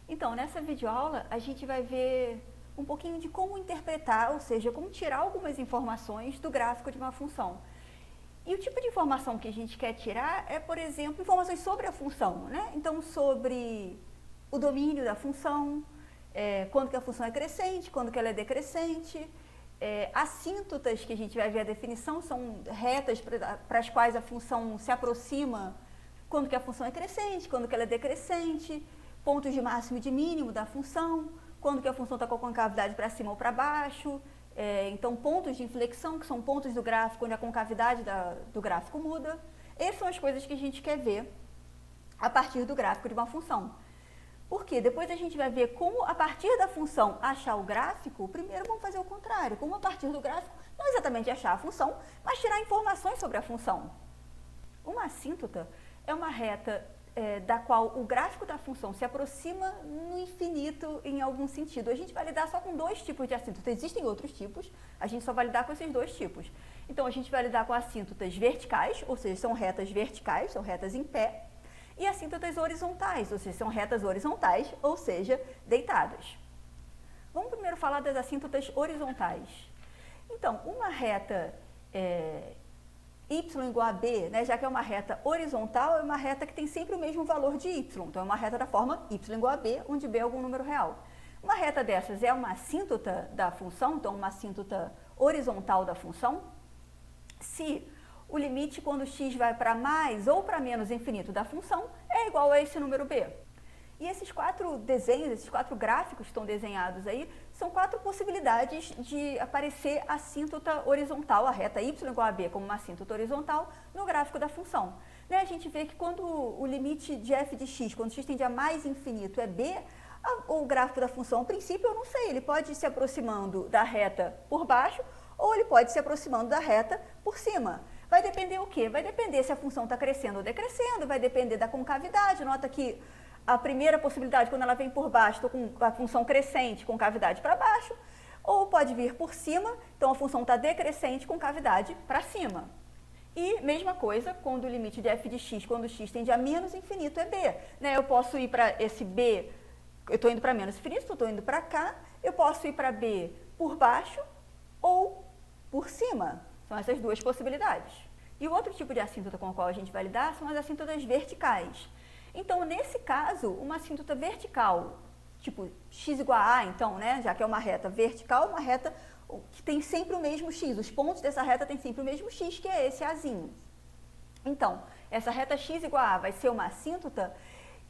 Então, nessa videoaula, a gente vai ver um pouquinho de como interpretar, ou seja, como tirar algumas informações do gráfico de uma função. E o tipo de informação que a gente quer tirar é, por exemplo, informações sobre a função, né? Então, sobre o domínio da função, quando que a função é crescente, quando que ela é decrescente, assíntotas, que a gente vai ver a definição, são retas para as quais a função se aproxima quando que a função é crescente, quando que ela é decrescente, pontos de máximo e de mínimo da função, quando que a função está com a concavidade para cima ou para baixo, então pontos de inflexão, que são pontos do gráfico onde a concavidade do gráfico muda. Essas são as coisas que a gente quer ver a partir do gráfico de uma função. Porque depois a gente vai ver como, a partir da função, achar o gráfico. Primeiro vamos fazer o contrário, como a partir do gráfico, não exatamente achar a função, mas tirar informações sobre a função. Uma assíntota é uma reta da qual o gráfico da função se aproxima no infinito em algum sentido. A gente vai lidar só com dois tipos de assíntota. Existem outros tipos, a gente só vai lidar com esses dois tipos. Então, a gente vai lidar com assíntotas verticais, ou seja, são retas verticais, são retas em pé, e assíntotas horizontais, ou seja, são retas horizontais, ou seja, deitadas. Vamos primeiro falar das assíntotas horizontais. Então, uma reta y igual a b, né, já que é uma reta horizontal, é uma reta que tem sempre o mesmo valor de y. Então, é uma reta da forma y igual a b, onde b é algum número real. Uma reta dessas é uma assíntota da função, então uma assíntota horizontal da função, se o limite quando x vai para mais ou para menos infinito da função é igual a esse número b. E esses quatro desenhos, esses quatro gráficos que estão desenhados aí, são quatro possibilidades de aparecer a assíntota horizontal, a reta y igual a b como uma assíntota horizontal no gráfico da função. Né, a gente vê que quando o limite de f de x, quando x tende a mais infinito é b, o gráfico da função, a princípio, eu não sei, ele pode ir se aproximando da reta por baixo ou ele pode ir se aproximando da reta por cima. Vai depender o quê? Vai depender se a função está crescendo ou decrescendo, vai depender da concavidade. Nota que a primeira possibilidade, quando ela vem por baixo, estou com a função crescente, concavidade para baixo, ou pode vir por cima, então a função está decrescente, concavidade para cima. E mesma coisa, quando o limite de f de x, quando x tende a menos infinito, é b. Né? Eu posso ir para esse b, eu estou indo para menos infinito, estou indo para cá, eu posso ir para b por baixo ou por cima. São essas duas possibilidades. E o outro tipo de assíntota com a qual a gente vai lidar são as assíntotas verticais. Então, nesse caso, uma assíntota vertical, tipo x igual a A, então, né, já que é uma reta vertical, uma reta que tem sempre o mesmo x, os pontos dessa reta têm sempre o mesmo x, que é esse Azinho. Então, essa reta x igual a A vai ser uma assíntota,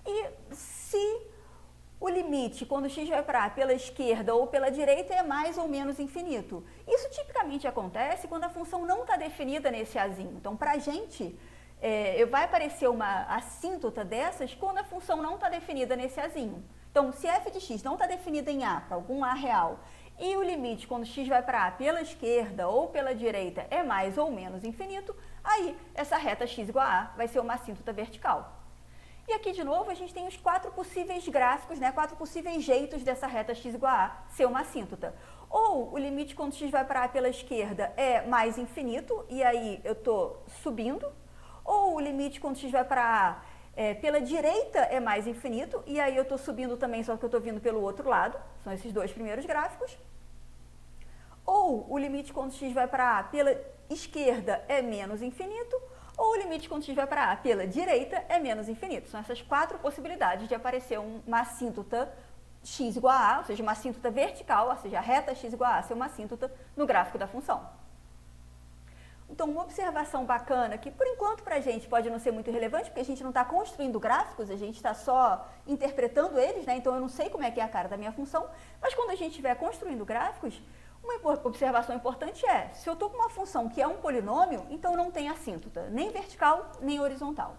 e se o limite, quando x vai para A pela esquerda ou pela direita, é mais ou menos infinito. Isso tipicamente acontece quando a função não está definida nesse Azinho. Então, para a gente, vai aparecer uma assíntota dessas quando a função não está definida nesse Azinho. Então, se f de x não está definida em A, para algum A real, e o limite, quando x vai para A pela esquerda ou pela direita, é mais ou menos infinito, aí essa reta x igual a A vai ser uma assíntota vertical. E aqui, de novo, a gente tem os quatro possíveis gráficos, né, quatro possíveis jeitos dessa reta x igual a A ser uma assíntota. Ou o limite quando x vai para A pela esquerda é mais infinito, e aí eu estou subindo. Ou o limite quando x vai para A pela direita é mais infinito, e aí eu estou subindo também, só que eu estou vindo pelo outro lado. São esses dois primeiros gráficos. Ou o limite quando x vai para A pela esquerda é menos infinito, ou o limite quando x vai para A pela direita é menos infinito. São essas quatro possibilidades de aparecer uma assíntota x igual a A, ou seja, uma assíntota vertical, ou seja, a reta x igual a A ser uma assíntota no gráfico da função. Então, uma observação bacana, que por enquanto para a gente pode não ser muito relevante, porque a gente não está construindo gráficos, a gente está só interpretando eles, né? Então eu não sei como é que é a cara da minha função, mas quando a gente estiver construindo gráficos, uma observação importante é, se eu estou com uma função que é um polinômio, então não tem assíntota, nem vertical, nem horizontal.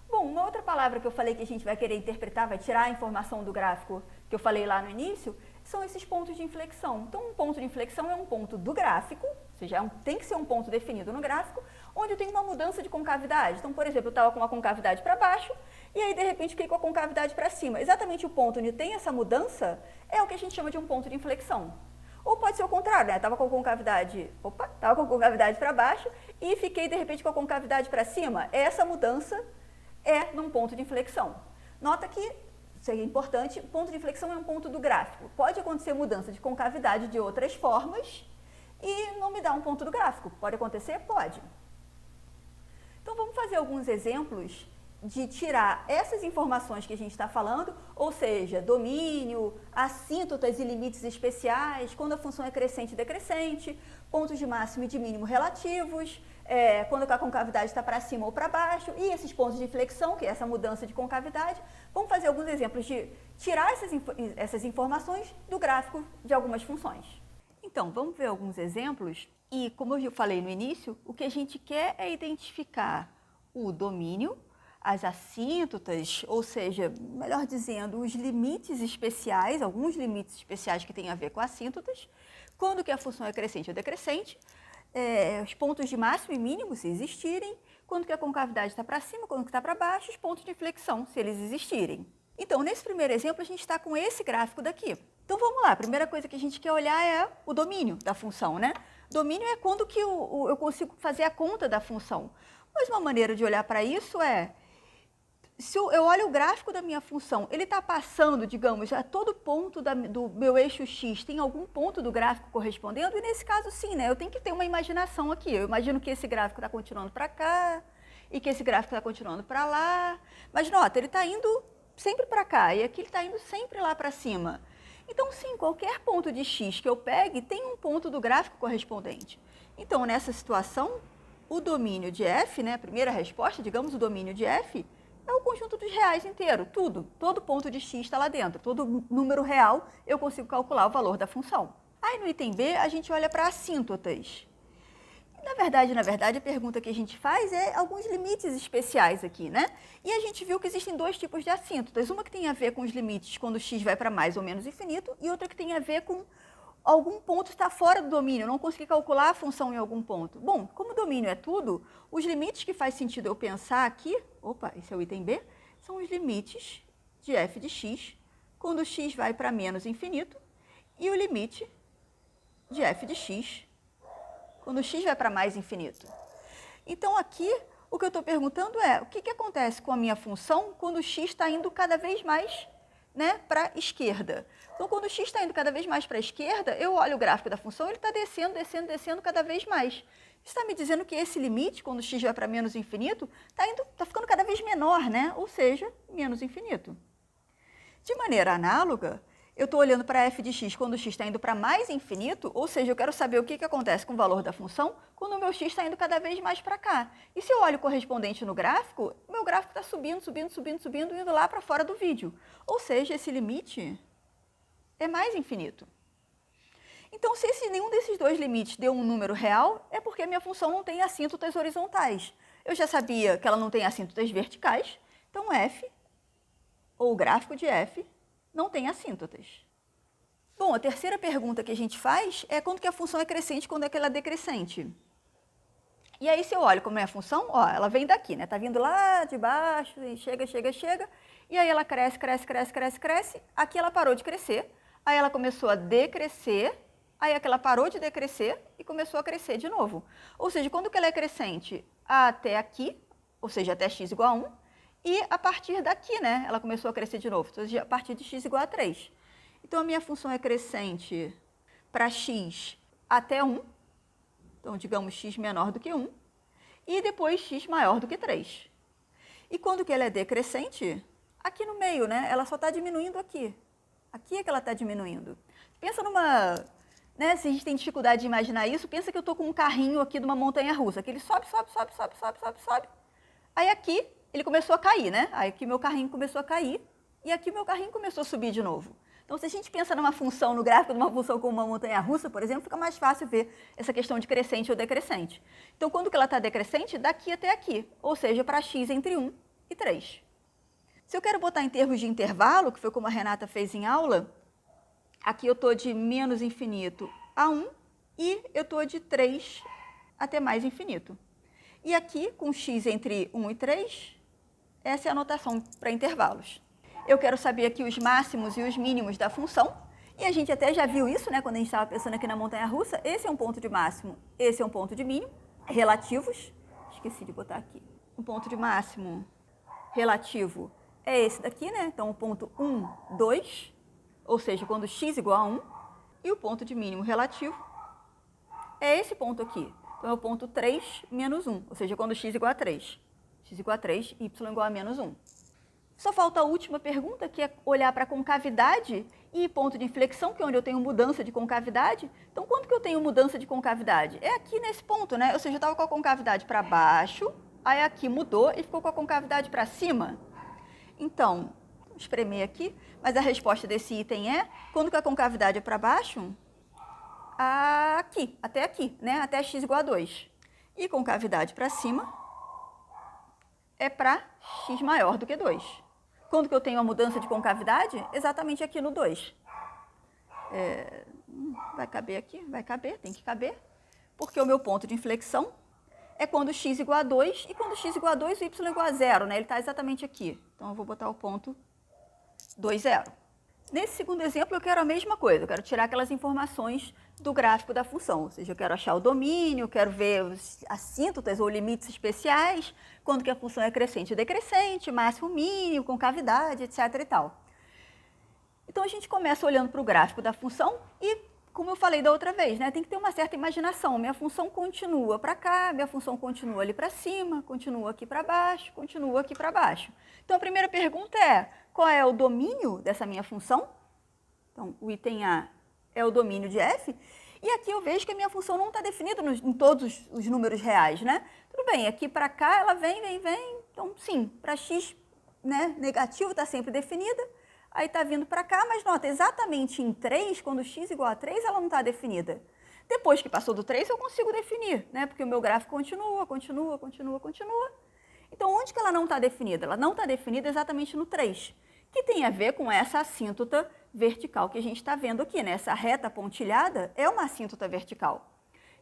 Bom, uma outra palavra que eu falei que a gente vai querer interpretar, vai tirar a informação do gráfico que eu falei lá no início, são esses pontos de inflexão. Então, um ponto de inflexão é um ponto do gráfico, ou seja, tem que ser um ponto definido no gráfico, onde eu tenho uma mudança de concavidade. Então, por exemplo, eu estava com uma concavidade para baixo, e aí, de repente, fiquei com a concavidade para cima. Exatamente o ponto onde tem essa mudança é o que a gente chama de um ponto de inflexão. Ou pode ser o contrário, né? Estava com a concavidade para baixo e fiquei, de repente, com a concavidade para cima. Essa mudança é num ponto de inflexão. Nota que isso aí é importante, o ponto de inflexão é um ponto do gráfico. Pode acontecer mudança de concavidade de outras formas e não me dá um ponto do gráfico. Pode acontecer? Pode. Então, vamos fazer alguns exemplos de tirar essas informações que a gente está falando, ou seja, domínio, assíntotas e limites especiais, quando a função é crescente e decrescente, pontos de máximo e de mínimo relativos, quando a concavidade está para cima ou para baixo, e esses pontos de inflexão, que é essa mudança de concavidade. Vamos fazer alguns exemplos de tirar essas informações do gráfico de algumas funções. Então, vamos ver alguns exemplos. E, como eu falei no início, o que a gente quer é identificar o domínio, as assíntotas, ou seja, melhor dizendo, os limites especiais, alguns limites especiais que têm a ver com assíntotas, quando que a função é crescente ou decrescente, os pontos de máximo e mínimo, se existirem, quando que a concavidade está para cima, quando que está para baixo, os pontos de inflexão, se eles existirem. Então, nesse primeiro exemplo, a gente está com esse gráfico daqui. Então, vamos lá, a primeira coisa que a gente quer olhar é o domínio da função, né? Domínio é quando que eu consigo fazer a conta da função. Mas uma maneira de olhar para isso é, se eu olho o gráfico da minha função, ele está passando, digamos, a todo ponto do meu eixo x, tem algum ponto do gráfico correspondendo? E nesse caso, sim, né? Eu tenho que ter uma imaginação aqui. Eu imagino que esse gráfico está continuando para cá e que esse gráfico está continuando para lá. Mas nota, ele está indo sempre para cá e aqui ele está indo sempre lá para cima. Então, sim, qualquer ponto de x que eu pegue tem um ponto do gráfico correspondente. Então, nessa situação, o domínio de f, né, a primeira resposta, digamos, o domínio de f, é o conjunto dos reais inteiro, tudo. Todo ponto de x está lá dentro, todo número real eu consigo calcular o valor da função. Aí no item B, a gente olha para assíntotas. Na verdade, a pergunta que a gente faz é alguns limites especiais aqui, né? E a gente viu que existem dois tipos de assíntotas. Uma que tem a ver com os limites quando x vai para mais ou menos infinito, e outra que tem a ver com algum ponto está fora do domínio, eu não consegui calcular a função em algum ponto. Bom, como o domínio é tudo, os limites que faz sentido eu pensar aqui, esse é o item B, são os limites de f de x, quando x vai para menos infinito, e o limite de f de x, quando x vai para mais infinito. Então, aqui, o que eu estou perguntando é, o que acontece com a minha função quando x está indo cada vez mais, né, para a esquerda? Então, quando o x está indo cada vez mais para a esquerda, eu olho o gráfico da função, ele está descendo, descendo, descendo cada vez mais. Isso está me dizendo que esse limite, quando x vai para menos infinito, está ficando cada vez menor, né? Ou seja, menos infinito. De maneira análoga, eu estou olhando para f de x quando o x está indo para mais infinito, ou seja, eu quero saber o que acontece com o valor da função quando o meu x está indo cada vez mais para cá. E se eu olho o correspondente no gráfico, o meu gráfico está subindo, subindo, subindo, subindo, indo lá para fora do vídeo. Ou seja, esse limite é mais infinito. Então, se nenhum desses dois limites deu um número real, é porque a minha função não tem assíntotas horizontais. Eu já sabia que ela não tem assíntotas verticais, então f, ou o gráfico de f, não tem assíntotas. Bom, a terceira pergunta que a gente faz é quando que a função é crescente e quando é que ela é decrescente. E aí, se eu olho como é a função, ela vem daqui, né? Tá vindo lá de baixo e chega, chega, chega, e aí ela cresce, cresce, cresce, cresce, cresce, aqui ela parou de crescer, aí ela começou a decrescer, aí aqui ela parou de decrescer e começou a crescer de novo. Ou seja, quando que ela é crescente? Até aqui, ou seja, até x igual a 1, e a partir daqui, né, ela começou a crescer de novo, ou seja, a partir de x igual a 3. Então, a minha função é crescente para x até 1, então, digamos, x menor do que 1, e depois x maior do que 3. E quando que ela é decrescente? Aqui no meio, né, ela só está diminuindo aqui. Aqui é que ela está diminuindo. Pensa numa... Né, se a gente tem dificuldade de imaginar isso, pensa que eu estou com um carrinho aqui de uma montanha-russa, que ele sobe, sobe, sobe, sobe, sobe, sobe, sobe. Aí aqui ele começou a cair, né? Aí aqui meu carrinho começou a cair e aqui meu carrinho começou a subir de novo. Então, se a gente pensa numa função, no gráfico de uma função como uma montanha-russa, por exemplo, fica mais fácil ver essa questão de crescente ou decrescente. Então, quando que ela está decrescente? Daqui até aqui, ou seja, para x entre 1 e 3. Se eu quero botar em termos de intervalo, que foi como a Renata fez em aula, aqui eu estou de menos infinito a 1 e eu estou de 3 até mais infinito. E aqui, com x entre 1 e 3, essa é a notação para intervalos. Eu quero saber aqui os máximos e os mínimos da função, e a gente até já viu isso, né, quando a gente estava pensando aqui na montanha-russa. Esse é um ponto de máximo, esse é um ponto de mínimo, relativos. Esqueci de botar aqui. Um ponto de máximo relativo é esse daqui, né? Então, o ponto 1, 2, ou seja, quando x igual a 1, e o ponto de mínimo relativo é esse ponto aqui. Então, é o ponto 3 menos 1, ou seja, quando x igual a 3. X igual a 3, y igual a menos 1. Só falta a última pergunta, que é olhar para a concavidade e ponto de inflexão, que é onde eu tenho mudança de concavidade. Então, quando que eu tenho mudança de concavidade? É aqui nesse ponto, né? Ou seja, eu estava com a concavidade para baixo, aí aqui mudou e ficou com a concavidade para cima. Então, vou espremer aqui, mas a resposta desse item é, quando que a concavidade é para baixo? Aqui, né? Até x igual a 2. E concavidade para cima é para x maior do que 2. Quando que eu tenho a mudança de concavidade? Exatamente aqui no 2. Vai caber aqui? Vai caber, tem que caber. Porque o meu ponto de inflexão é quando x igual a 2, e quando x igual a 2, o y igual a 0, né? Ele está exatamente aqui. Então, eu vou botar o ponto 2, 0. Nesse segundo exemplo, eu quero a mesma coisa. Eu quero tirar aquelas informações do gráfico da função. Ou seja, eu quero achar o domínio, quero ver as assíntotas ou limites especiais, quando que a função é crescente ou decrescente, máximo, mínimo, concavidade, etc. e tal. Então, a gente começa olhando para o gráfico da função e, como eu falei da outra vez, né, tem que ter uma certa imaginação. Minha função continua para cá, minha função continua ali para cima, continua aqui para baixo, continua aqui para baixo. Então, a primeira pergunta é, qual é o domínio dessa minha função? Então, o item A é o domínio de f. E aqui eu vejo que a minha função não está definida em todos os números reais, né? Tudo bem, aqui para cá ela vem. Então, sim, para x, né, negativo está sempre definida. Aí está vindo para cá, mas nota, exatamente em 3, quando x igual a 3, ela não está definida. Depois que passou do 3, eu consigo definir, né? Porque o meu gráfico continua. Então, onde que ela não está definida? Ela não está definida exatamente no 3, que tem a ver com essa assíntota vertical que a gente está vendo aqui, né? Essa reta pontilhada é uma assíntota vertical.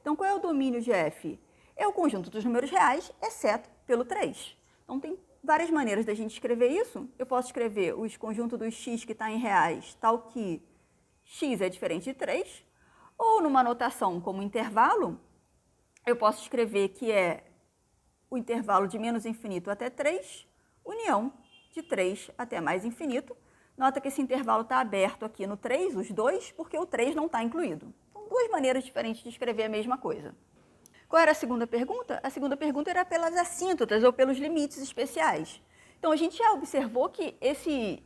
Então, qual é o domínio de f? É o conjunto dos números reais, exceto pelo 3. Então, tem várias maneiras da gente escrever isso. Eu posso escrever o conjunto dos x que está em reais, tal que x é diferente de 3, ou numa notação como intervalo, eu posso escrever que é o intervalo de menos infinito até 3, união de 3 até mais infinito. Nota que esse intervalo está aberto aqui no 3, os dois, porque o 3 não está incluído. Então, duas maneiras diferentes de escrever a mesma coisa. Qual era a segunda pergunta? A segunda pergunta era pelas assíntotas ou pelos limites especiais. Então, a gente já observou que esse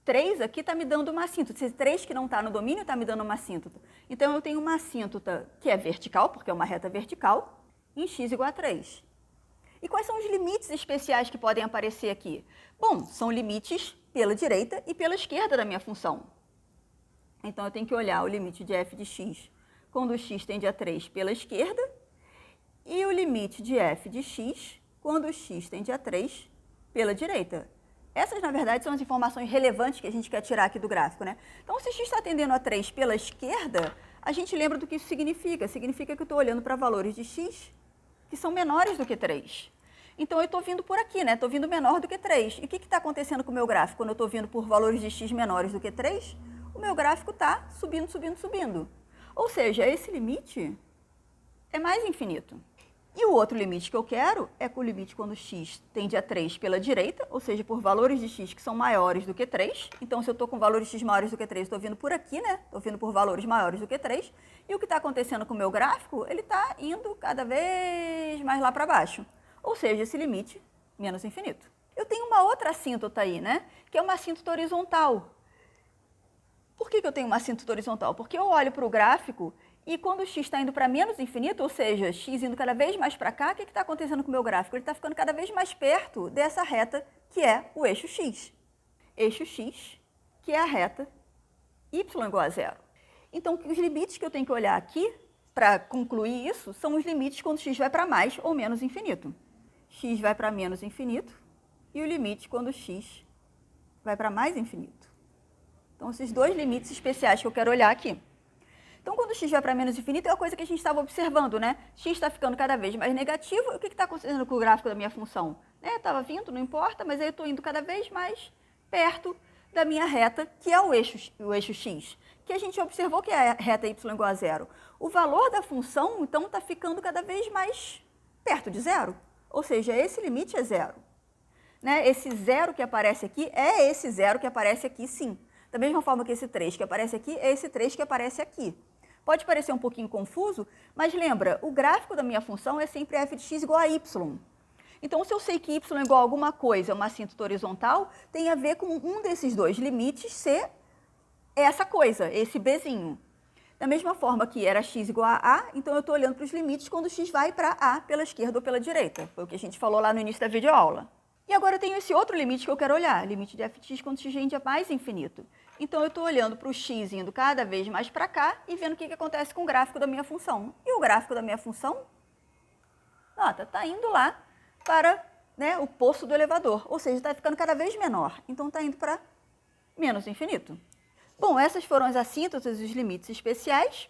3 aqui está me dando uma assíntota. Esse 3 que não está no domínio está me dando uma assíntota. Então, eu tenho uma assíntota que é vertical, porque é uma reta vertical, em x igual a 3. E quais são os limites especiais que podem aparecer aqui? Bom, são limites pela direita e pela esquerda da minha função. Então, eu tenho que olhar o limite de f de x quando o x tende a 3 pela esquerda e o limite de f de x quando o x tende a 3 pela direita. Essas, na verdade, são as informações relevantes que a gente quer tirar aqui do gráfico, né? Então, se x está tendendo a 3 pela esquerda, a gente lembra do que isso significa. Significa que eu estou olhando para valores de x que são menores do que 3. Então, eu estou vindo por aqui, né? Estou vindo menor do que 3. E o que está acontecendo com o meu gráfico quando eu estou vindo por valores de x menores do que 3? O meu gráfico está subindo. Ou seja, esse limite é mais infinito. E o outro limite que eu quero é com o limite quando x tende a 3 pela direita, ou seja, por valores de x que são maiores do que 3. Então, se eu estou com valores de x maiores do que 3, estou vindo por aqui, né? Estou vindo por valores maiores do que 3. E o que está acontecendo com o meu gráfico? Ele está indo cada vez mais lá para baixo. Ou seja, esse limite menos infinito. Eu tenho uma outra assíntota aí, né? Que é uma assíntota horizontal. Por que eu tenho uma assíntota horizontal? Porque eu olho para o gráfico e quando o x está indo para menos infinito, ou seja, x indo cada vez mais para cá, o que está acontecendo com o meu gráfico? Ele está ficando cada vez mais perto dessa reta que é o eixo x. Eixo x, que é a reta y igual a 0. Então, os limites que eu tenho que olhar aqui, para concluir isso, são os limites quando x vai para mais ou menos infinito. X vai para menos infinito e o limite quando x vai para mais infinito. Então, esses dois limites especiais que eu quero olhar aqui. Então, quando x vai para menos infinito, é a coisa que a gente estava observando, né? X está ficando cada vez mais negativo. E o que está acontecendo com o gráfico da minha função? Estava vindo, não importa, mas aí eu estou indo cada vez mais perto da minha reta, que é o eixo x, que a gente observou que é a reta y igual a 0. O valor da função, então, está ficando cada vez mais perto de 0. Ou seja, esse limite é 0. né, esse zero que aparece aqui é esse zero que aparece aqui, sim. Da mesma forma que esse 3 que aparece aqui é esse 3 que aparece aqui. Pode parecer um pouquinho confuso, mas lembra, o gráfico da minha função é sempre f de x igual a y. Então, se eu sei que y é igual a alguma coisa, é uma assíntota horizontal, tem a ver com um desses dois limites ser essa coisa, esse bzinho. Da mesma forma que era x igual a a, então eu estou olhando para os limites quando x vai para a pela esquerda ou pela direita. Foi o que a gente falou lá no início da videoaula. E agora eu tenho esse outro limite que eu quero olhar, limite de f de x quando x tende a mais infinito. Então eu estou olhando para o x indo cada vez mais para cá e vendo o que acontece com o gráfico da minha função. E o gráfico da minha função, nota, está indo lá para, né, o poço do elevador, ou seja, está ficando cada vez menor. Então está indo para menos infinito. Bom, essas foram as assíntotas e os limites especiais.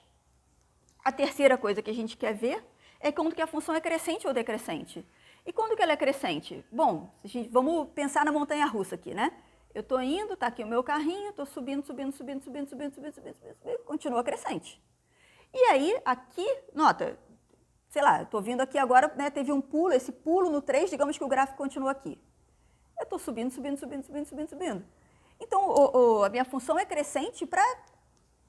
A terceira coisa que a gente quer ver é quando que a função é crescente ou decrescente. E quando que ela é crescente? Bom, vamos pensar na montanha-russa aqui, né? Eu estou indo, está aqui o meu carrinho, estou subindo, continua crescente. E aí, aqui, nota, sei lá, estou vindo aqui agora, né, teve um pulo, esse pulo no 3, digamos que o gráfico continua aqui. Eu estou subindo. Então, a minha função é crescente para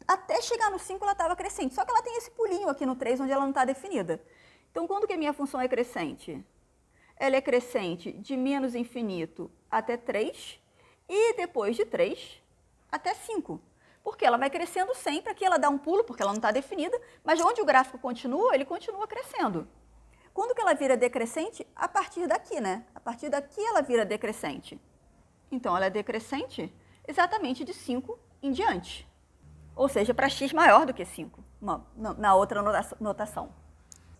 até chegar no 5 ela estava crescente, só que ela tem esse pulinho aqui no 3 onde ela não está definida. Então, quando que a minha função é crescente? Ela é crescente de menos infinito até 3 e depois de 3 até 5. Porque ela vai crescendo sempre, aqui ela dá um pulo porque ela não está definida, mas onde o gráfico continua, ele continua crescendo. Quando que ela vira decrescente? A partir daqui, né? A partir daqui ela vira decrescente. Então, ela é decrescente exatamente de 5 em diante. Ou seja, para x maior do que 5, na outra notação.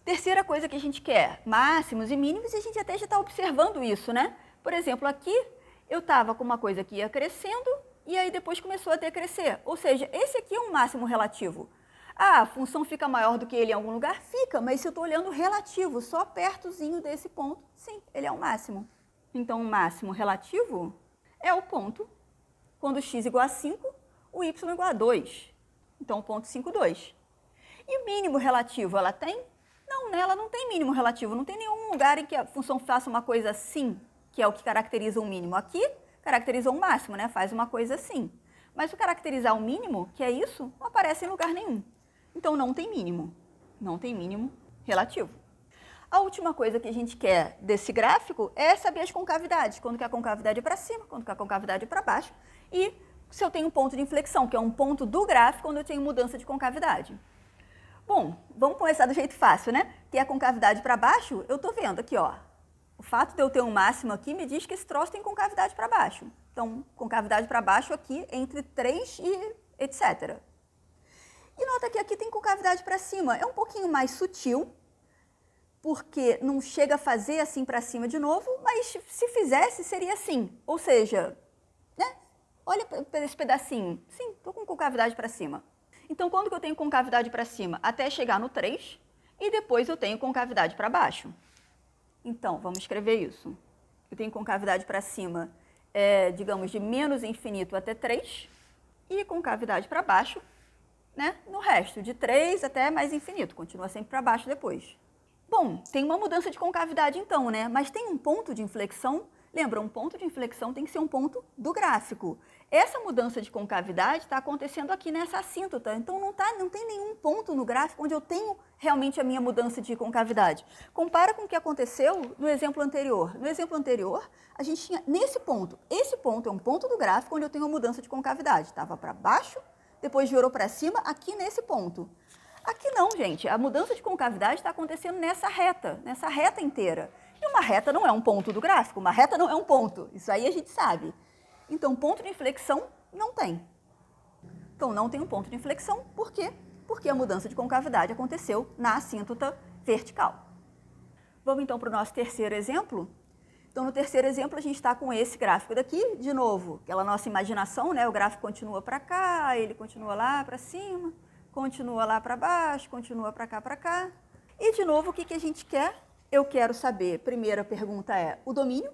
Terceira coisa que a gente quer, máximos e mínimos, e a gente até já está observando isso, né? Por exemplo, aqui eu estava com uma coisa que ia crescendo e aí depois começou a decrescer. Ou seja, esse aqui é um máximo relativo. Ah, a função fica maior do que ele em algum lugar? Fica, mas se eu estou olhando relativo, só pertozinho desse ponto, sim, ele é o máximo. Então, o máximo relativo é o ponto quando x igual a 5, o y igual a 2. Então, o ponto 5, 2. E o mínimo relativo, ela tem? Não, né? Ela não tem mínimo relativo. Não tem nenhum lugar em que a função faça uma coisa assim, que é o que caracteriza o mínimo. Aqui, caracteriza o máximo, né? Faz uma coisa assim. Mas o caracterizar o mínimo, que é isso, não aparece em lugar nenhum. Então, não tem mínimo. Não tem mínimo relativo. A última coisa que a gente quer desse gráfico é saber as concavidades. Quando que a concavidade é para cima, quando que a concavidade é para baixo. E se eu tenho um ponto de inflexão, que é um ponto do gráfico onde eu tenho mudança de concavidade. Bom, vamos começar do jeito fácil, né? Ter a concavidade para baixo, eu estou vendo aqui, ó. O fato de eu ter um máximo aqui me diz que esse troço tem concavidade para baixo. Então, concavidade para baixo aqui entre 3 e etc. E nota que aqui tem concavidade para cima. É um pouquinho mais sutil, porque não chega a fazer assim para cima de novo, mas se fizesse, seria assim. Ou seja, né? Olha para esse pedacinho. Sim, estou com concavidade para cima. Então, quando que eu tenho concavidade para cima? Até chegar no 3, e depois eu tenho concavidade para baixo. Então, vamos escrever isso. Eu tenho concavidade para cima, digamos, de menos infinito até 3, e concavidade para baixo, né, no resto, de 3 até mais infinito, continua sempre para baixo depois. Bom, tem uma mudança de concavidade então, né, mas tem um ponto de inflexão. Lembra, um ponto de inflexão tem que ser um ponto do gráfico. Essa mudança de concavidade está acontecendo aqui nessa assíntota, então não tem nenhum ponto no gráfico onde eu tenho realmente a minha mudança de concavidade. Compara com o que aconteceu no exemplo anterior. No exemplo anterior, a gente tinha nesse ponto. Esse ponto é um ponto do gráfico onde eu tenho a mudança de concavidade. Estava para baixo, depois virou para cima, aqui nesse ponto. Aqui não, gente. A mudança de concavidade está acontecendo nessa reta inteira. E uma reta não é um ponto do gráfico, uma reta não é um ponto. Isso aí a gente sabe. Então, ponto de inflexão não tem. Então, não tem um ponto de inflexão. Por quê? Porque a mudança de concavidade aconteceu na assíntota vertical. Vamos, então, para o nosso terceiro exemplo. Então, no terceiro exemplo, a gente está com esse gráfico daqui. De novo, aquela nossa imaginação, né? O gráfico continua para cá, ele continua lá para cima, continua lá para baixo, continua para cá. E, de novo, o que a gente quer? Eu quero saber, primeira pergunta é o domínio.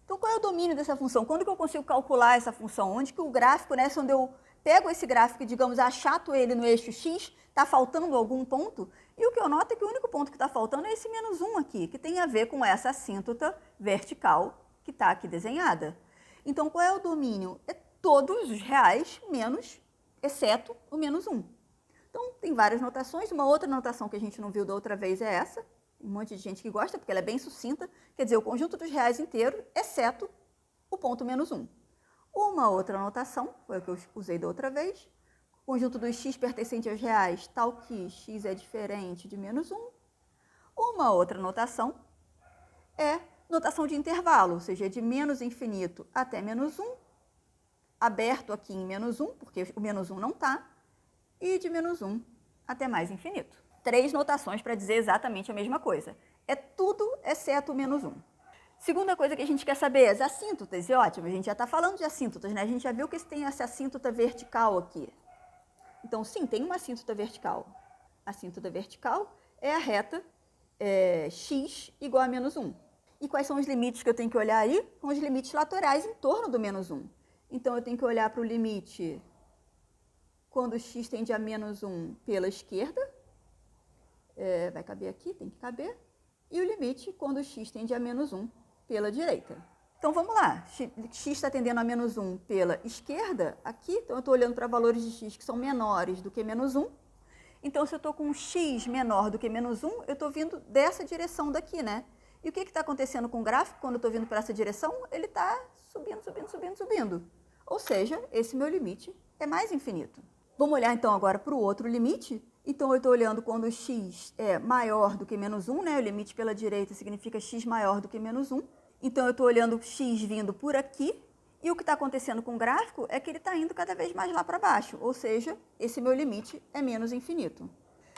Então, qual é o domínio dessa função? Quando que eu consigo calcular essa função? Onde que o gráfico, né, onde eu pego esse gráfico e, digamos, achato ele no eixo x, está faltando algum ponto? E o que eu noto é que o único ponto que está faltando é esse menos 1 aqui, que tem a ver com essa assíntota vertical que está aqui desenhada. Então, qual é o domínio? É todos os reais menos, exceto o menos 1. Então, tem várias notações. Uma outra notação que a gente não viu da outra vez é essa. Tem um monte de gente que gosta, porque ela é bem sucinta. Quer dizer, o conjunto dos reais inteiro, exceto o ponto menos 1. Uma outra notação, foi a que eu usei da outra vez. O conjunto dos x pertencente aos reais, tal que x é diferente de menos 1. Uma outra notação é notação de intervalo, ou seja, de menos infinito até menos 1, aberto aqui em menos 1, porque o menos 1 não está, e de menos 1 até mais infinito. 3 notações para dizer exatamente a mesma coisa. É tudo exceto o menos 1. Segunda coisa que a gente quer saber, as assíntotas. E ótimo, a gente já está falando de assíntotas, né? A gente já viu que tem essa assíntota vertical aqui. Então, sim, tem uma assíntota vertical. A assíntota vertical é a reta x igual a menos 1. E quais são os limites que eu tenho que olhar aí? São os limites laterais em torno do menos 1. Então, eu tenho que olhar para o limite quando x tende a menos 1 pela esquerda. Vai caber aqui, tem que caber. E o limite quando x tende a menos 1 pela direita. Então, vamos lá. X está tendendo a menos 1 pela esquerda, aqui. Então, eu estou olhando para valores de x que são menores do que menos 1. Então, se eu estou com um x menor do que menos 1, eu estou vindo dessa direção daqui, né? E o que está acontecendo com o gráfico quando eu estou vindo para essa direção? Ele está subindo, subindo, subindo, subindo. Ou seja, esse meu limite é mais infinito. Vamos olhar, então, agora para o outro limite. Então, eu estou olhando quando x é maior do que menos 1, né? O limite pela direita significa x maior do que menos 1. Então, eu estou olhando x vindo por aqui, e o que está acontecendo com o gráfico é que ele está indo cada vez mais lá para baixo, ou seja, esse meu limite é menos infinito.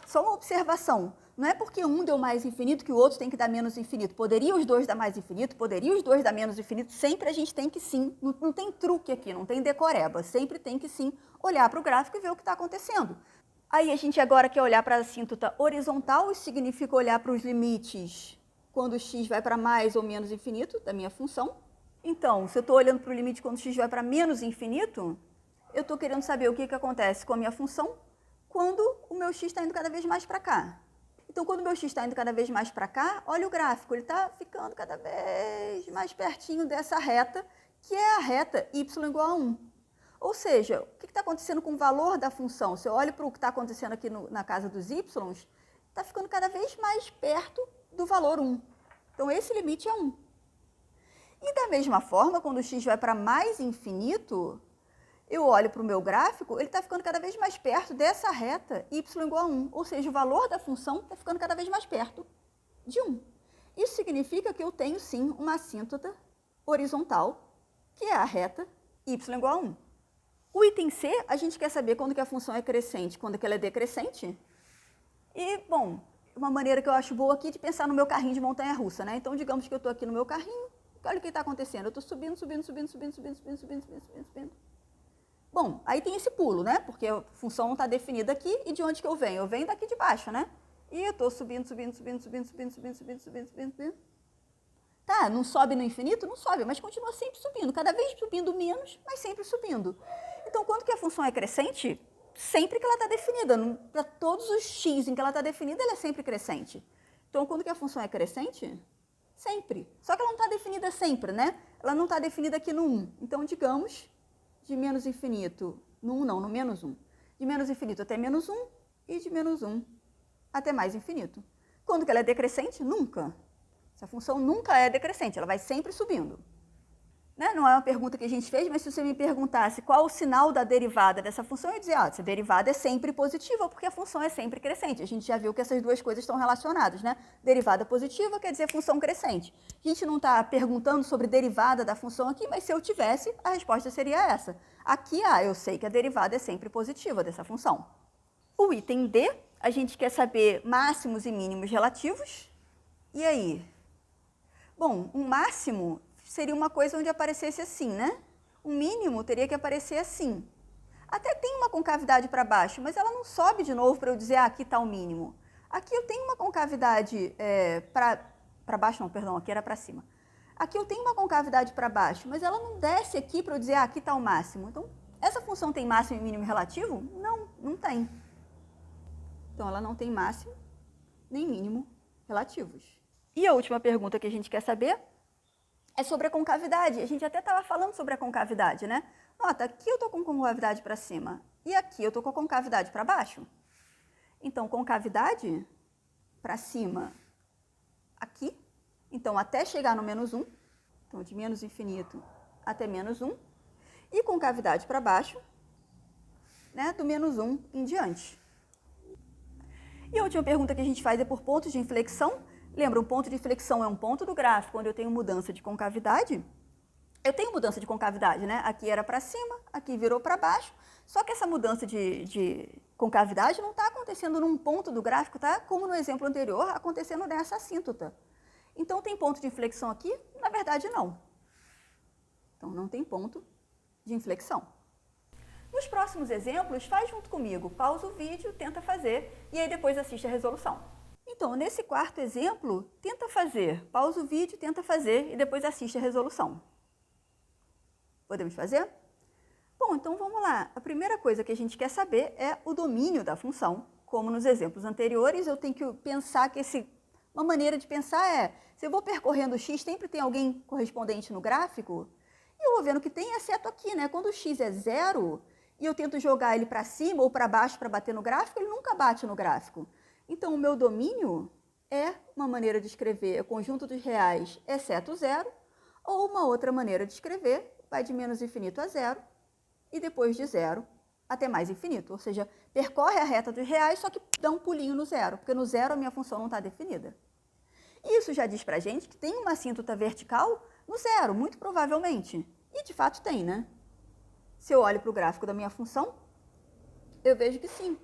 Só uma observação, não é porque um deu mais infinito que o outro tem que dar menos infinito. Poderia os dois dar mais infinito, poderia os dois dar menos infinito, sempre a gente tem que sim, não tem truque aqui, não tem decoreba, sempre tem que sim olhar para o gráfico e ver o que está acontecendo. Aí a gente agora quer olhar para a assíntota horizontal, isso significa olhar para os limites quando x vai para mais ou menos infinito da minha função. Então, se eu estou olhando para o limite quando x vai para menos infinito, eu estou querendo saber o que acontece com a minha função quando o meu x está indo cada vez mais para cá. Então, quando o meu x está indo cada vez mais para cá, olha o gráfico, ele está ficando cada vez mais pertinho dessa reta, que é a reta y igual a 1. Ou seja, o que está acontecendo com o valor da função? Se eu olho para o que está acontecendo aqui na casa dos y, está ficando cada vez mais perto do valor 1. Então, esse limite é 1. E da mesma forma, quando o x vai para mais infinito, eu olho para o meu gráfico, ele está ficando cada vez mais perto dessa reta y igual a 1. Ou seja, o valor da função está ficando cada vez mais perto de 1. Isso significa que eu tenho, sim, uma assíntota horizontal, que é a reta y igual a 1. O item C, a gente quer saber quando que a função é crescente, quando que ela é decrescente. E, bom, uma maneira que eu acho boa aqui é de pensar no meu carrinho de montanha-russa, né? Então, digamos que eu estou aqui no meu carrinho, olha o que está acontecendo. Eu estou subindo, subindo, subindo, subindo, subindo, subindo, subindo, subindo, subindo, subindo. Bom, aí tem esse pulo, né? Porque a função não está definida aqui. E de onde que eu venho? Eu venho daqui de baixo, né? E eu estou subindo, subindo, subindo, subindo, subindo, subindo, subindo, subindo, subindo, subindo. Tá, não sobe no infinito? Não sobe, mas continua sempre subindo. Cada vez subindo menos, mas sempre subindo. Então, quando que a função é crescente? Sempre que ela está definida. Para todos os x em que ela está definida, ela é sempre crescente. Então, quando que a função é crescente? Sempre. Só que ela não está definida sempre, né? Ela não está definida aqui no 1. Então, digamos, de menos infinito, no 1 não, no menos 1. De menos infinito até menos 1 e de menos 1 até mais infinito. Quando que ela é decrescente? Nunca. Essa função nunca é decrescente, ela vai sempre subindo. Né? Não é uma pergunta que a gente fez, mas se você me perguntasse qual o sinal da derivada dessa função, eu ia dizer, essa derivada é sempre positiva, porque a função é sempre crescente. A gente já viu que essas duas coisas estão relacionadas, né? Derivada positiva quer dizer função crescente. A gente não está perguntando sobre derivada da função aqui, mas se eu tivesse, a resposta seria essa. Aqui, eu sei que a derivada é sempre positiva dessa função. O item D, a gente quer saber máximos e mínimos relativos. E aí? Bom, um máximo seria uma coisa onde aparecesse assim, né? Um mínimo teria que aparecer assim. Até tem uma concavidade para baixo, mas ela não sobe de novo para eu dizer, aqui está o mínimo. Aqui eu tenho uma concavidade para baixo, não, perdão, aqui era para cima. Aqui eu tenho uma concavidade para baixo, mas ela não desce aqui para eu dizer, aqui está o máximo. Então, essa função tem máximo e mínimo relativo? Não, não tem. Então, ela não tem máximo nem mínimo relativos. E a última pergunta que a gente quer saber é sobre a concavidade. A gente até estava falando sobre a concavidade, né? Nota, aqui eu estou com concavidade para cima e aqui eu estou com a concavidade para baixo. Então, concavidade para cima aqui. Então, até chegar no menos 1. Então, de menos infinito até menos 1. E concavidade para baixo, né, do menos 1 em diante. E a última pergunta que a gente faz é por pontos de inflexão. Lembra, um ponto de inflexão é um ponto do gráfico onde eu tenho mudança de concavidade. Eu tenho mudança de concavidade, né? Aqui era para cima, aqui virou para baixo. Só que essa mudança de concavidade não está acontecendo num ponto do gráfico, tá? Como no exemplo anterior, acontecendo nessa assíntota. Então, tem ponto de inflexão aqui? Na verdade, não. Então, não tem ponto de inflexão. Nos próximos exemplos, faz junto comigo. Pausa o vídeo, tenta fazer e aí depois assiste a resolução. Então, nesse quarto exemplo, tenta fazer. Pausa o vídeo, tenta fazer e depois assiste a resolução. Podemos fazer? Bom, então vamos lá. A primeira coisa que a gente quer saber é o domínio da função. Como nos exemplos anteriores, eu tenho que pensar que uma maneira de pensar é, se eu vou percorrendo o x, sempre tem alguém correspondente no gráfico, e eu vou vendo que tem, exceto aqui, né? Quando o x é 0 e eu tento jogar ele para cima ou para baixo para bater no gráfico, ele nunca bate no gráfico. Então, o meu domínio é uma maneira de escrever o conjunto dos reais exceto 0, ou uma outra maneira de escrever vai de menos infinito a 0 e depois de 0 até mais infinito. Ou seja, percorre a reta dos reais, só que dá um pulinho no 0, porque no 0 a minha função não está definida. Isso já diz para a gente que tem uma assíntota vertical no 0, muito provavelmente. E de fato tem, né? Se eu olho para o gráfico da minha função, eu vejo que sim.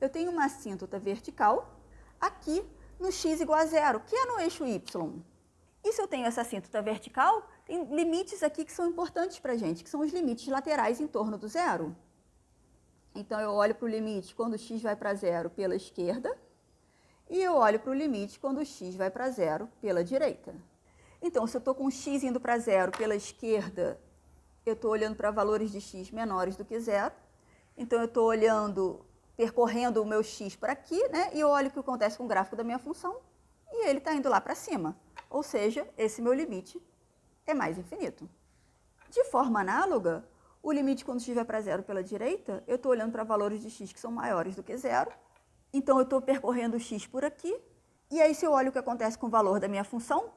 Eu tenho uma assíntota vertical aqui no x igual a 0, que é no eixo y. E se eu tenho essa assíntota vertical, tem limites aqui que são importantes para a gente, que são os limites laterais em torno do 0. Então, eu olho para o limite quando o x vai para 0 pela esquerda, e eu olho para o limite quando o x vai para 0 pela direita. Então, se eu estou com o x indo para 0 pela esquerda, eu estou olhando para valores de x menores do que 0. Então, eu estou percorrendo o meu x por aqui, né? E eu olho o que acontece com o gráfico da minha função, e ele está indo lá para cima. Ou seja, esse meu limite é mais infinito. De forma análoga, o limite quando x vai para 0 pela direita, eu estou olhando para valores de x que são maiores do que 0. Então, eu estou percorrendo o x por aqui. E aí, se eu olho o que acontece com o valor da minha função,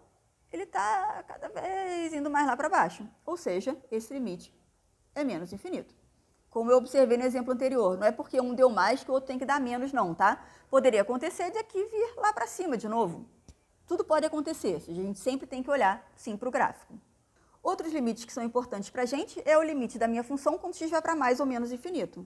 ele está cada vez indo mais lá para baixo. Ou seja, esse limite é menos infinito. Como eu observei no exemplo anterior, não é porque um deu mais que o outro tem que dar menos, não, tá? Poderia acontecer de aqui vir lá para cima de novo. Tudo pode acontecer, a gente sempre tem que olhar, sim, para o gráfico. Outros limites que são importantes para a gente é o limite da minha função quando x vai para mais ou menos infinito.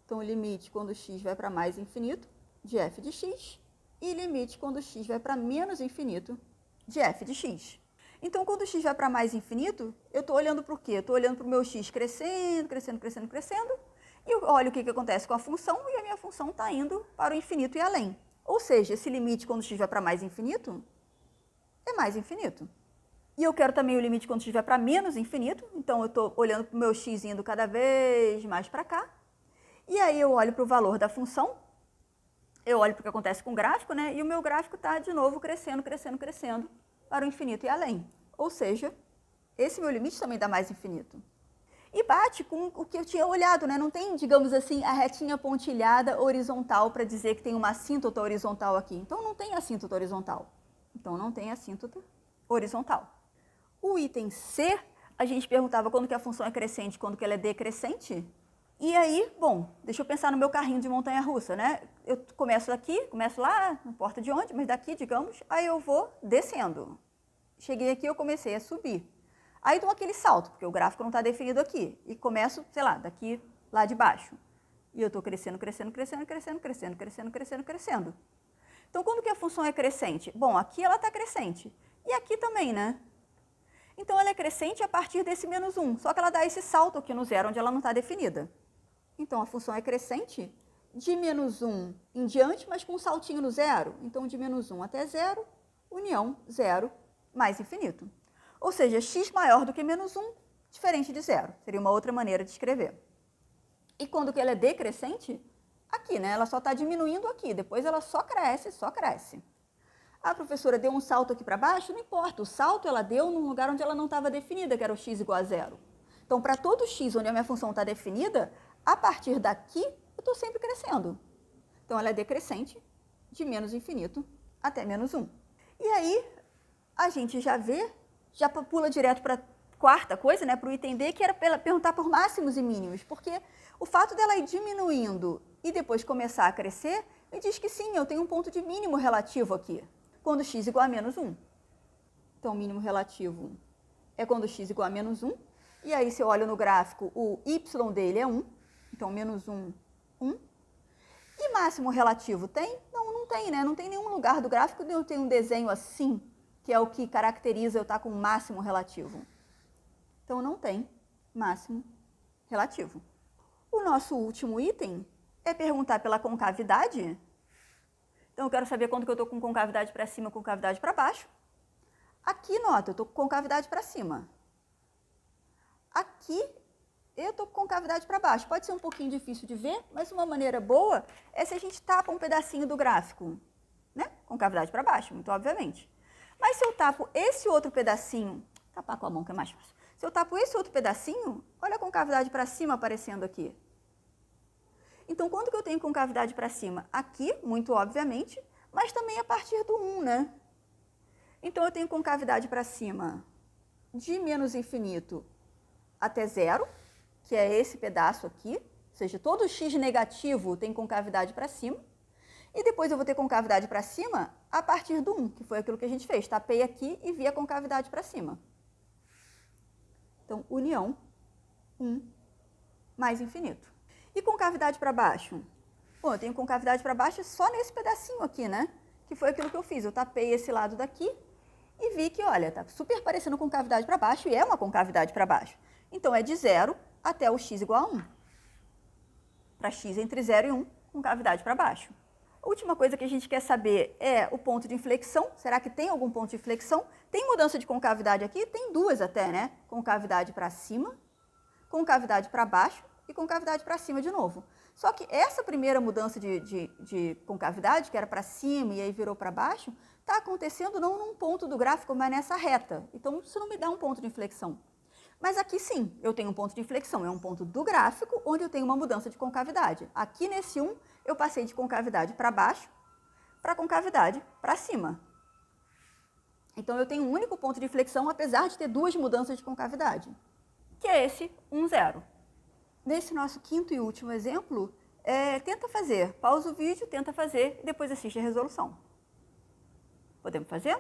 Então, o limite quando x vai para mais infinito de f de x e limite quando x vai para menos infinito de f de x. Então, quando o x vai para mais infinito, eu estou olhando para o quê? Eu estou olhando para o meu x crescendo, crescendo, crescendo, crescendo, e eu olho o que acontece com a função, e a minha função está indo para o infinito e além. Ou seja, esse limite quando x vai para mais infinito é mais infinito. E eu quero também o limite quando x vai para menos infinito, então eu estou olhando para o meu x indo cada vez mais para cá, e aí eu olho para o valor da função, eu olho para o que acontece com o gráfico, né? E o meu gráfico está de novo crescendo, crescendo, crescendo para o infinito e além. Ou seja, esse meu limite também dá mais infinito. E bate com o que eu tinha olhado, né? Não tem, digamos assim, a retinha pontilhada horizontal para dizer que tem uma assíntota horizontal aqui. Então, não tem assíntota horizontal. Então, não tem assíntota horizontal. O item C, a gente perguntava quando que a função é crescente, quando que ela é decrescente. E aí, bom, deixa eu pensar no meu carrinho de montanha-russa, né? Eu começo lá, não importa de onde, mas daqui, digamos, aí eu vou descendo. Cheguei aqui, eu comecei a subir. Aí dou aquele salto, porque o gráfico não está definido aqui. E começo, sei lá, daqui lá de baixo. E eu estou crescendo, crescendo, crescendo, crescendo, crescendo, crescendo, crescendo, crescendo. Então, quando que a função é crescente? Bom, aqui ela está crescente. E aqui também, né? Então, ela é crescente a partir desse menos 1. Só que ela dá esse salto aqui no 0, onde ela não está definida. Então, a função é crescente de menos 1 em diante, mas com um saltinho no 0. Então, de menos 1 até 0, união 0 mais infinito. Ou seja, x maior do que menos 1, diferente de 0. Seria uma outra maneira de escrever. E quando que ela é decrescente? Aqui, né? Ela só está diminuindo aqui, depois ela só cresce, só cresce. A professora deu um salto aqui para baixo, não importa, o salto ela deu num lugar onde ela não estava definida, que era o x igual a zero. Então, para todo x onde a minha função está definida, a partir daqui eu estou sempre crescendo. Então, ela é decrescente de menos infinito até menos 1. E aí, a gente já pula direto para a quarta coisa, né, para o item D, que era perguntar por máximos e mínimos, porque o fato dela ir diminuindo e depois começar a crescer, me diz que sim, eu tenho um ponto de mínimo relativo aqui, quando x igual a menos 1. Então, o mínimo relativo é quando x igual a menos 1, e aí se eu olho no gráfico, o y dele é 1, então menos 1, 1. E máximo relativo tem? Não, não tem, né? Não tem nenhum lugar do gráfico onde eu tenho um desenho assim, que é o que caracteriza eu estar com máximo relativo. Então, não tem máximo relativo. O nosso último item é perguntar pela concavidade. Então, eu quero saber quando que eu estou com concavidade para cima, concavidade para baixo. Aqui, nota, eu estou com concavidade para cima. Aqui, eu estou com concavidade para baixo. Pode ser um pouquinho difícil de ver, mas uma maneira boa é se a gente tapa um pedacinho do gráfico, né? Concavidade para baixo, muito obviamente. Mas se eu tapo esse outro pedacinho, tapar com a mão que é mais fácil. Se eu tapo esse outro pedacinho, olha a concavidade para cima aparecendo aqui. Então, quando que eu tenho concavidade para cima? Aqui, muito obviamente, mas também a partir do 1, né? Então, eu tenho concavidade para cima de menos infinito até 0, que é esse pedaço aqui, ou seja, todo x negativo tem concavidade para cima. E depois eu vou ter concavidade para cima a partir do 1, que foi aquilo que a gente fez. Tapei aqui e vi a concavidade para cima. Então, união 1 mais infinito. E concavidade para baixo? Bom, eu tenho concavidade para baixo só nesse pedacinho aqui, né? Que foi aquilo que eu fiz. Eu tapei esse lado daqui e vi que, olha, tá super parecendo concavidade para baixo e é uma concavidade para baixo. Então, é de 0 até o x igual a 1. Para x entre 0 e 1, concavidade para baixo. A última coisa que a gente quer saber é o ponto de inflexão. Será que tem algum ponto de inflexão? Tem mudança de concavidade aqui? Tem duas até, né? Concavidade para cima, concavidade para baixo e concavidade para cima de novo. Só que essa primeira mudança de concavidade, que era para cima e aí virou para baixo, está acontecendo não num ponto do gráfico, mas nessa reta. Então, isso não me dá um ponto de inflexão. Mas aqui sim, eu tenho um ponto de inflexão, é um ponto do gráfico onde eu tenho uma mudança de concavidade. Aqui nesse 1, eu passei de concavidade para baixo para concavidade para cima. Então, eu tenho um único ponto de inflexão, apesar de ter duas mudanças de concavidade, que é esse 1, 0. Nesse nosso quinto e último exemplo, tenta fazer, pausa o vídeo, tenta fazer e depois assiste a resolução. Podemos fazer?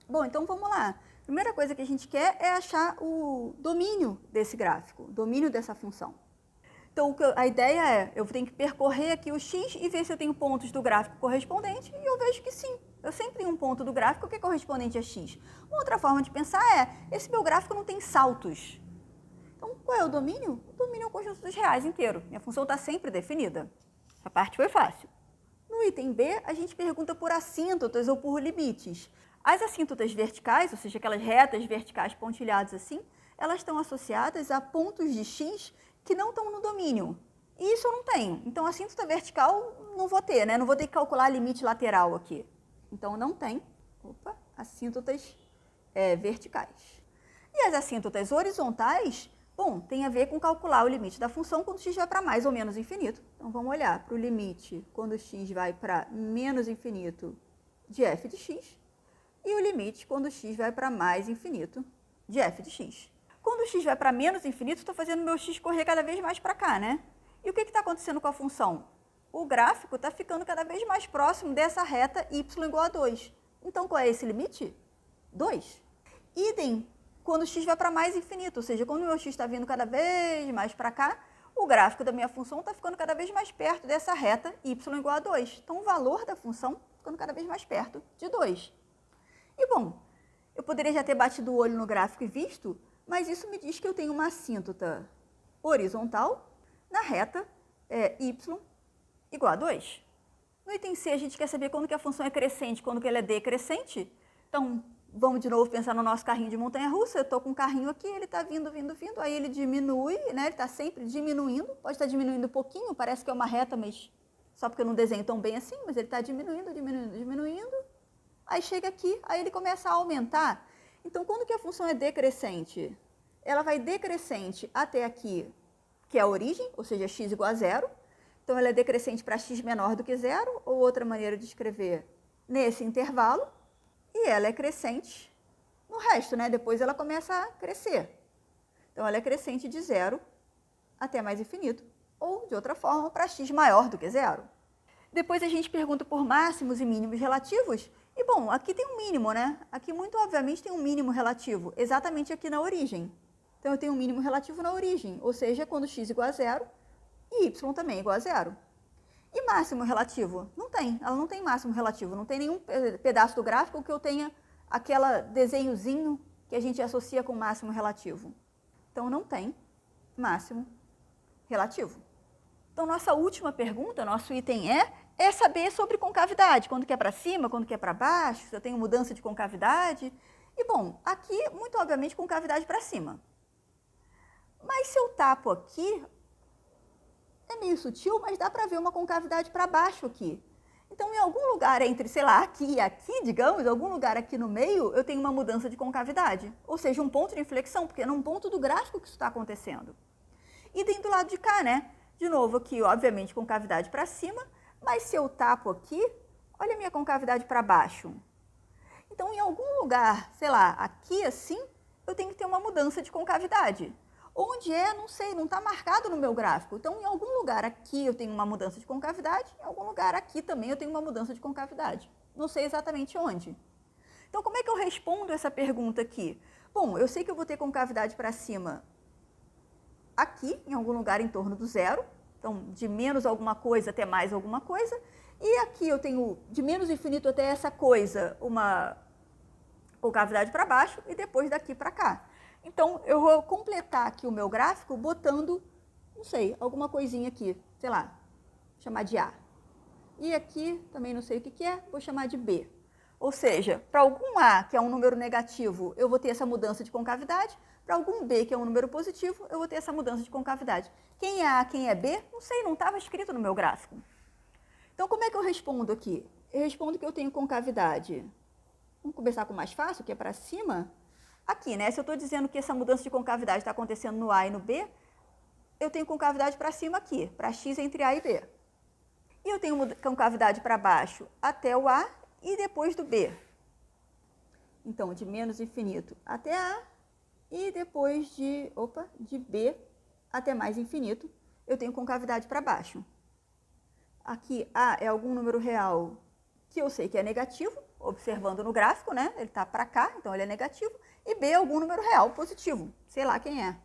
Bom, então vamos lá. A primeira coisa que a gente quer é achar o domínio desse gráfico, o domínio dessa função. Então, a ideia é, eu tenho que percorrer aqui o x e ver se eu tenho pontos do gráfico correspondente, e eu vejo que sim, eu sempre tenho um ponto do gráfico que é correspondente a x. Uma outra forma de pensar é, esse meu gráfico não tem saltos. Então, qual é o domínio? O domínio é o conjunto dos reais inteiro. Minha função está sempre definida. Essa parte foi fácil. No item B, a gente pergunta por assíntotas ou por limites. As assíntotas verticais, ou seja, aquelas retas verticais pontilhadas assim, elas estão associadas a pontos de x que não estão no domínio. E isso eu não tenho. Então, a assíntota vertical não vou ter, né? Não vou ter que calcular limite lateral aqui. Então, não tem assíntotas verticais. E as assíntotas horizontais, bom, tem a ver com calcular o limite da função quando x vai para mais ou menos infinito. Então, vamos olhar para o limite quando x vai para menos infinito de f de x e o limite quando x vai para mais infinito de f de x. Quando x vai para menos infinito, estou fazendo meu x correr cada vez mais para cá, né? E o que está acontecendo com a função? O gráfico está ficando cada vez mais próximo dessa reta y igual a 2. Então, qual é esse limite? 2. Idem quando x vai para mais infinito, ou seja, quando o meu x está vindo cada vez mais para cá, o gráfico da minha função está ficando cada vez mais perto dessa reta y igual a 2. Então, o valor da função está ficando cada vez mais perto de 2. E, bom, eu poderia já ter batido o olho no gráfico e visto, mas isso me diz que eu tenho uma assíntota horizontal na reta y igual a 2. No item C, a gente quer saber quando que a função é crescente, quando que ela é decrescente. Então, vamos de novo pensar no nosso carrinho de montanha-russa. Eu estou com um carrinho aqui, ele está vindo, aí ele diminui, né? Ele está sempre diminuindo. Pode estar diminuindo um pouquinho, parece que é uma reta, mas só porque eu não desenho tão bem assim, mas ele está diminuindo. aí chega aqui, aí ele começa a aumentar. Então, quando que a função é decrescente? Ela vai decrescente até aqui, que é a origem, ou seja, x igual a zero. Então, ela é decrescente para x menor do que zero, ou outra maneira de escrever, nesse intervalo. E ela é crescente no resto, né? Depois ela começa a crescer. Então, ela é crescente de zero até mais infinito, ou, de outra forma, para x maior do que zero. Depois a gente pergunta por máximos e mínimos relativos. E, bom, aqui tem um mínimo, né? Aqui, muito obviamente, tem um mínimo relativo, exatamente aqui na origem. Então, eu tenho um mínimo relativo na origem, ou seja, quando x igual a zero e y também é igual a zero. E máximo relativo? Não tem, ela não tem máximo relativo, não tem nenhum pedaço do gráfico que eu tenha aquele desenhozinho que a gente associa com máximo relativo. Então, não tem máximo relativo. Então, nossa última pergunta, nosso item é saber sobre concavidade, quando que é para cima, quando que é para baixo, se eu tenho mudança de concavidade. E, bom, aqui, muito obviamente, concavidade para cima. Mas se eu tapo aqui, é meio sutil, mas dá para ver uma concavidade para baixo aqui. Então, em algum lugar entre, sei lá, aqui e aqui, digamos, algum lugar aqui no meio, eu tenho uma mudança de concavidade. Ou seja, um ponto de inflexão, porque é num ponto do gráfico que isso está acontecendo. E tem do lado de cá, né? De novo, aqui, obviamente, concavidade para cima, mas se eu tapo aqui, olha a minha concavidade para baixo. Então, em algum lugar, sei lá, aqui assim, eu tenho que ter uma mudança de concavidade. Onde é, não sei, não está marcado no meu gráfico. Então, em algum lugar aqui eu tenho uma mudança de concavidade, em algum lugar aqui também eu tenho uma mudança de concavidade. Não sei exatamente onde. Então, como é que eu respondo essa pergunta aqui? Bom, eu sei que eu vou ter concavidade para cima aqui, em algum lugar em torno do zero. Então, de menos alguma coisa até mais alguma coisa. E aqui eu tenho de menos infinito até essa coisa, uma concavidade para baixo e depois daqui para cá. Então, eu vou completar aqui o meu gráfico botando, não sei, alguma coisinha aqui, sei lá, chamar de A. E aqui, também não sei o que é, vou chamar de B. Ou seja, para algum A, que é um número negativo, eu vou ter essa mudança de concavidade. Para algum B, que é um número positivo, eu vou ter essa mudança de concavidade. Quem é A, quem é B? Não sei, não estava escrito no meu gráfico. Então, como é que eu respondo aqui? Eu respondo que eu tenho concavidade. Vamos começar com o mais fácil, que é para cima. Aqui, né? Se eu estou dizendo que essa mudança de concavidade está acontecendo no A e no B, eu tenho concavidade para cima aqui, para x entre A e B. E eu tenho concavidade para baixo até o A e depois do B. Então, de menos infinito até A e depois de B até mais infinito, eu tenho concavidade para baixo. Aqui, A é algum número real que eu sei que é negativo, observando no gráfico, né? Ele está para cá, então ele é negativo. E B é algum número real positivo, sei lá quem é.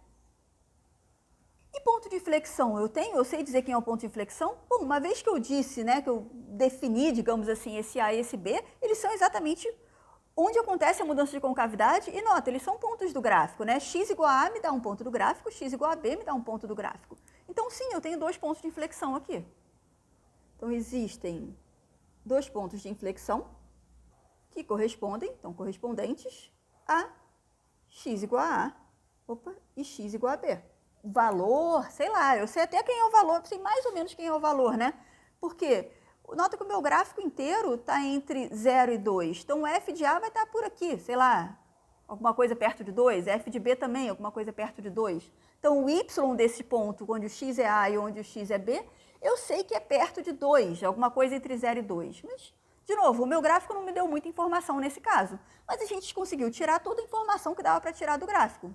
E ponto de inflexão eu sei dizer quem é o ponto de inflexão? Bom, uma vez que eu disse, né, que eu defini, digamos assim, esse A e esse B, eles são exatamente onde acontece a mudança de concavidade. E nota, eles são pontos do gráfico, né? X igual a A me dá um ponto do gráfico, x igual a B me dá um ponto do gráfico. Então, sim, eu tenho dois pontos de inflexão aqui. Então, existem dois pontos de inflexão que correspondem, então correspondentes a x igual a A e x igual a B. O valor, sei lá, eu sei até quem é o valor, sei mais ou menos quem é o valor, né? Porque nota que o meu gráfico inteiro está entre 0 e 2. Então, o f de A vai estar por aqui, sei lá, alguma coisa perto de 2. F de B também, alguma coisa perto de 2. Então, o y desse ponto, onde o x é A e onde o x é B, eu sei que é perto de 2, alguma coisa entre 0 e 2. Mas, de novo, o meu gráfico não me deu muita informação nesse caso. Mas a gente conseguiu tirar toda a informação que dava para tirar do gráfico.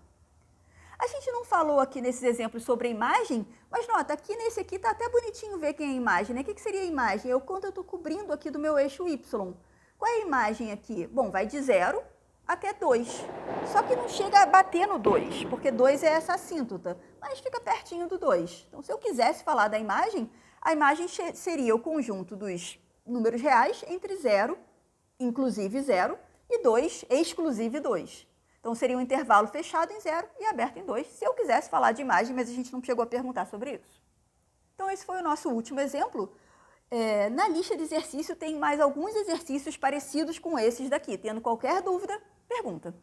A gente não falou aqui nesses exemplos sobre a imagem, mas nota, aqui nesse aqui está até bonitinho ver quem é a imagem, né? O que seria a imagem? É o quanto eu estou cobrindo aqui do meu eixo Y. Qual é a imagem aqui? Bom, vai de 0 até 2. Só que não chega a bater no 2, porque 2 é essa assíntota, mas fica pertinho do 2. Então, se eu quisesse falar da imagem, a imagem seria o conjunto dos números reais entre 0, inclusive 0, e 2, exclusive 2. Então, seria um intervalo fechado em 0 e aberto em 2, se eu quisesse falar de imagem, mas a gente não chegou a perguntar sobre isso. Então, esse foi o nosso último exemplo. Na lista de exercício tem mais alguns exercícios parecidos com esses daqui. Tendo qualquer dúvida, pergunta.